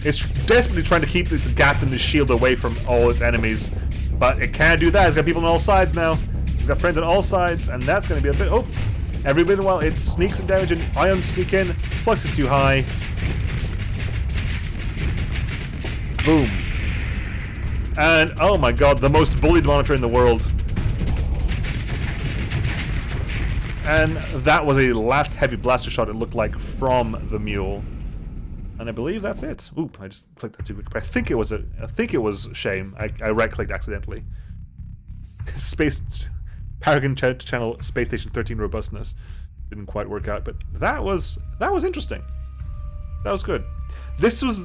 It's desperately trying to keep its gap in the shield away from all its enemies. But it can't do that. It's got people on all sides now. It's got friends on all sides, and that's going to be a bit... Oh! Every bit in a while, it sneaks some damage, and ions sneak in. Flux is too high. Boom. And, oh my god, the most bullied monitor in the world. And that was a last heavy blaster shot, it looked like, from the mule. And I believe that's it. Oop, I just clicked that too quick. But I think it was Shame. I right-clicked accidentally. Paragon Channel Space Station 13 robustness. Didn't quite work out, but that was interesting. That was good. This was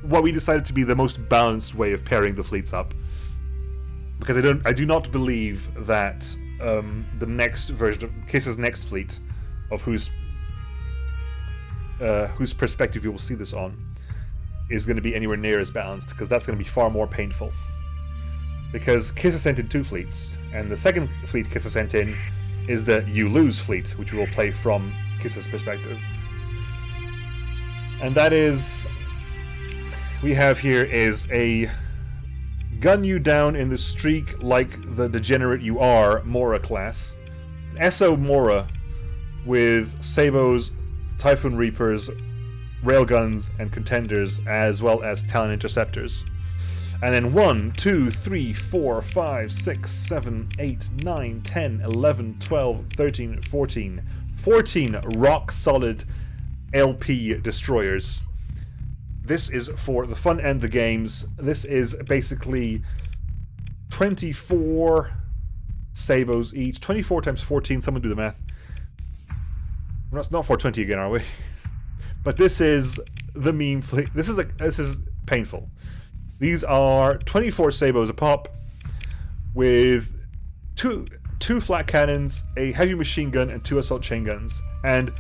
what we decided to be the most balanced way of pairing the fleets up. Because I do not believe that the next version of Kiss's next fleet, of whose perspective you will see this on, is going to be anywhere near as balanced, because that's going to be far more painful. Because Kiss has sent in 2 fleets, and the second fleet Kiss has sent in is the You Lose fleet, which we will play from Kiss's perspective. And that is, we have here is a gun you down in the streak like the degenerate you are Mora class. SO Mora with Sabos, Typhoon Reapers, Railguns, and Contenders, as well as Talon Interceptors. And then 1, 2, 3, 4, 5, 6, 7, 8, 9, 10, 11, 12, 13, 14. 14 rock-solid LP destroyers. This is for the fun and the games. This is basically 24 Sabos each. 24 times 14, someone do the math. That's not 420 again, are we? But this is the meme fleet. This is painful. These are 24 Sabos a pop with two flat cannons, a heavy machine gun, and 2 assault chain guns. And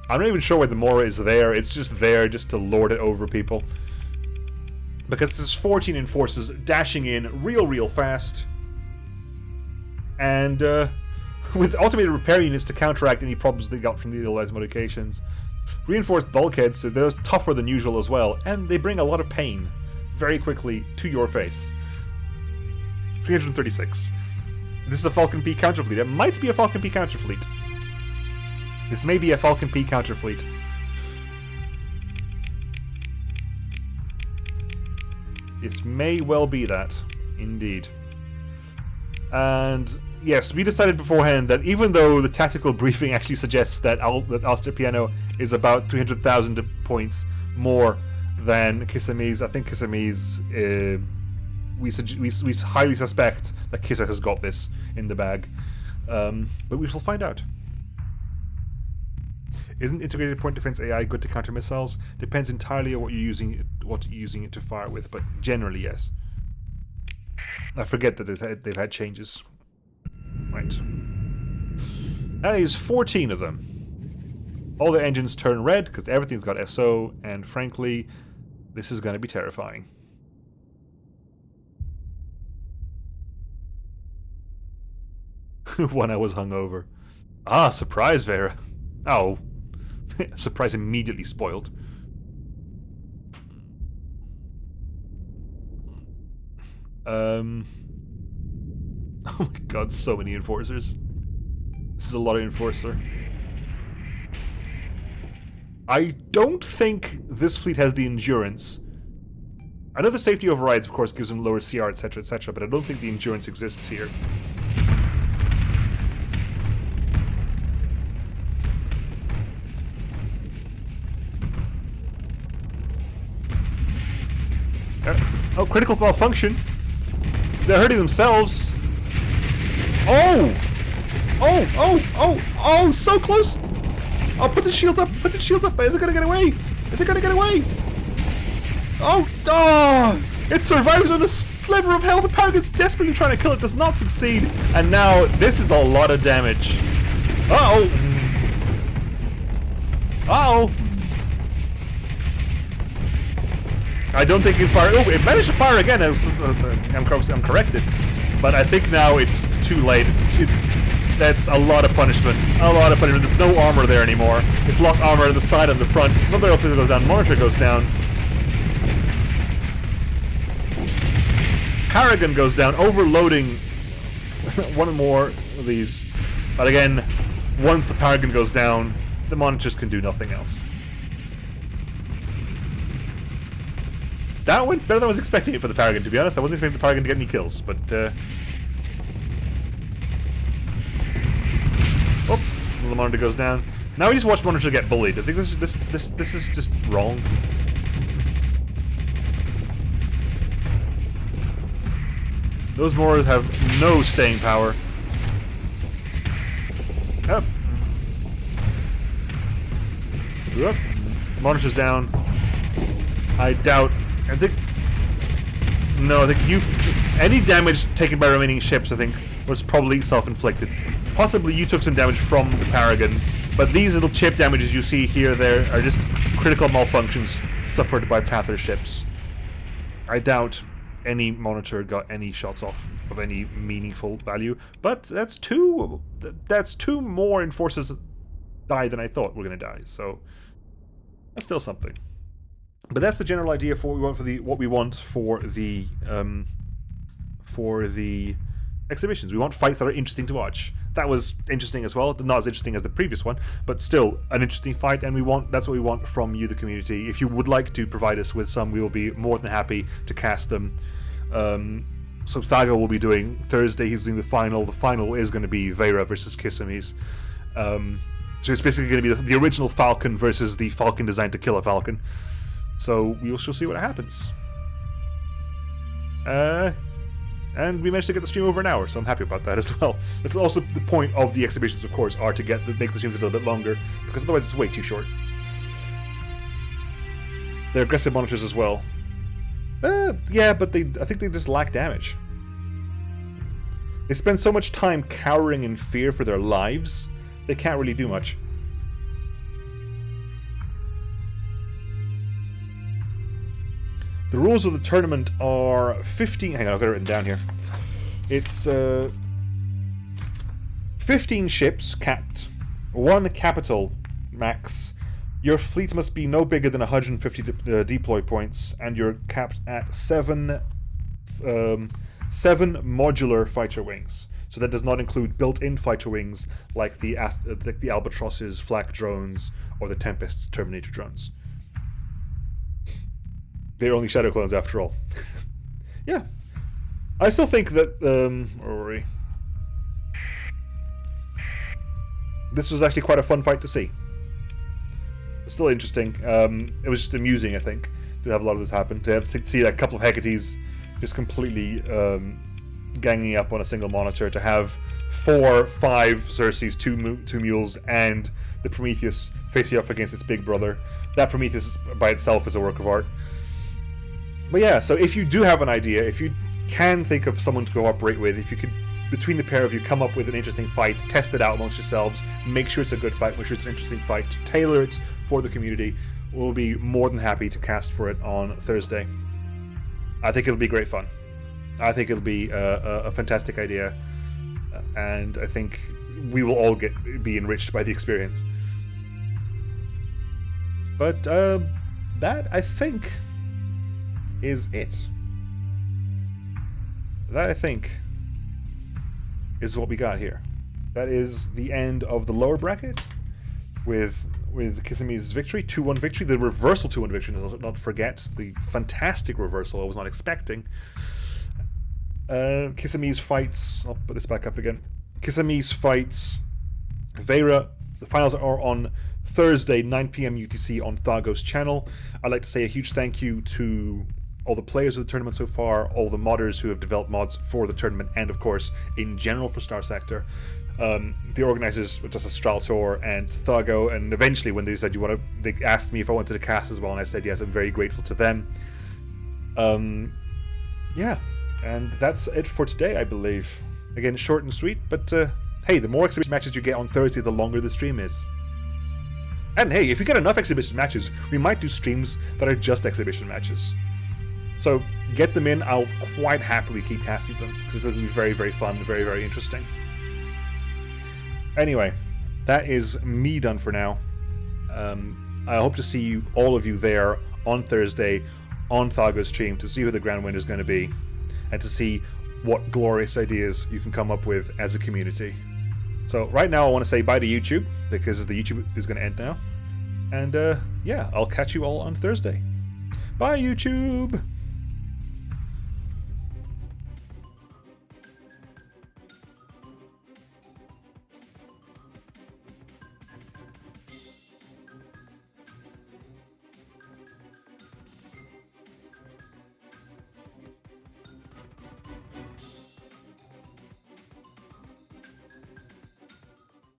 I'm not even sure why the Mora is there. It's just there just to lord it over people. Because there's 14 enforcers dashing in real fast. And with automated repair units to counteract any problems they got from the utilized modifications. Reinforced bulkheads, so they're tougher than usual as well. And they bring a lot of pain very quickly to your face. 336. This is a Falcon P counterfleet. It might be a Falcon P counterfleet. This may be a Falcon P counterfleet. It may well be that, indeed. And yes, we decided beforehand that even though the tactical briefing actually suggests that Austria Piano is about 300,000 points more than Kissimmee, I think Kissimmee's we highly suspect that Kissa has got this in the bag, but we shall find out. Isn't integrated point defense AI good to counter missiles? Depends entirely on what you're using it to fire with, but generally yes. I forget that they've had changes. Right. That is 14 of them. All their engines turn red because everything's got SO, and frankly, this is going to be terrifying. When I was hungover. Ah, surprise, Vera. Oh. Surprise immediately spoiled. Oh my god, so many enforcers. This is a lot of enforcer. I don't think this fleet has the endurance. I know the safety overrides, of course, gives them lower CR, etc., but I don't think the endurance exists here. Oh, critical malfunction. They're hurting themselves. Oh! Oh, so close! Oh, put the shields up, Is it gonna get away? Oh, it survives on a sliver of health. The Paragon's desperately trying to kill it, does not succeed. And now, this is a lot of damage. Uh-oh. I don't think it fired. Oh, it managed to fire again. I'm corrected, but I think now it's too late. That's a lot of punishment. There's no armor there anymore. It's lost armor on the side and the front. Another opening goes down. Monitor goes down. Paragon goes down, overloading one more of these. But again, once the Paragon goes down, the monitors can do nothing else. That went better than I was expecting it for the Paragon, to be honest. I wasn't expecting the Paragon to get any kills, but... Oh, the monitor goes down. Now we just watch monitor get bullied. I think this is just wrong. Those mortars have no staying power. Up. Up. Monitor's down. I doubt. I think. No, I think any damage taken by remaining ships, I think, was probably self-inflicted. Possibly you took some damage from the Paragon, but these little chip damages you see here, there, are just critical malfunctions suffered by Pather ships. I doubt any monitor got any shots off of any meaningful value, but that's two more enforcers die than I thought were going to die, so that's still something. But that's the general idea for what we want for the exhibitions. We want fights that are interesting to watch. That was interesting as well, not as interesting as the previous one, but still an interesting fight, and that's what we want from you, the community. If you would like to provide us with some, we will be more than happy to cast them. So Saga will be doing Thursday, he's doing the final. The final is going to be Vera versus Kissimmee. So it's basically going to be the original Falcon versus the Falcon designed to kill a Falcon. So we shall see what happens. And we managed to get the stream over an hour, so I'm happy about that as well. That's also the point of the exhibitions, of course, are to make the streams a little bit longer, because otherwise it's way too short. They're aggressive monitors as well. Yeah, but I think they just lack damage. They spend so much time cowering in fear for their lives, they can't really do much. The rules of the tournament are 15... Hang on, I've got it written down here. It's 15 ships capped, 1 capital max. Your fleet must be no bigger than 150 deploy points, and you're capped at 7 modular fighter wings. So that does not include built-in fighter wings like the Albatrosses, flak drones, or the Tempest's Terminator drones. They're only shadow clones after all. Yeah. I still think that, where were we? This was actually quite a fun fight to see. It's still interesting. It was just amusing, I think, to have a lot of this happen. To see a couple of Hecates just completely ganging up on a single monitor. To have 4, 5 Xerxes, 2 mules, and the Prometheus facing off against its big brother. That Prometheus by itself is a work of art. But yeah, so if you do have an idea, if you can think of someone to cooperate with, if you could, between the pair of you, come up with an interesting fight, test it out amongst yourselves, make sure it's a good fight, make sure it's an interesting fight, tailor it for the community, we'll be more than happy to cast for it on Thursday. I think it'll be great fun. I think it'll be a fantastic idea, and I think we will all be enriched by the experience. But that, I think, is it. That, I think, is what we got here. That is the end of the lower bracket with Kissimmee's victory, 2-1 victory, the reversal 2-1 victory, let's not forget, the fantastic reversal I was not expecting. Kissimmee's fights, I'll put this back up again. Kissimmee's fights Vera. The finals are on Thursday, 9 PM UTC on Thargo's channel. I'd like to say a huge thank you to all the players of the tournament so far, all the modders who have developed mods for the tournament, and of course, in general for Starsector. The organizers, just Astraltor and Thargo, and eventually when they said they asked me if I wanted to cast as well, and I said yes, I'm very grateful to them. Yeah, and that's it for today, I believe. Again, short and sweet, but hey, the more exhibition matches you get on Thursday, the longer the stream is. And hey, if you get enough exhibition matches, we might do streams that are just exhibition matches. So get them in, I'll quite happily keep casting them, because it'll be very, very fun, very, very interesting. Anyway, that is me done for now. I hope to see all of you there on Thursday on Thargo's stream to see who the grand winner is going to be, and to see what glorious ideas you can come up with as a community. So right now I want to say bye to YouTube, because the YouTube is going to end now. And yeah, I'll catch you all on Thursday. Bye, YouTube!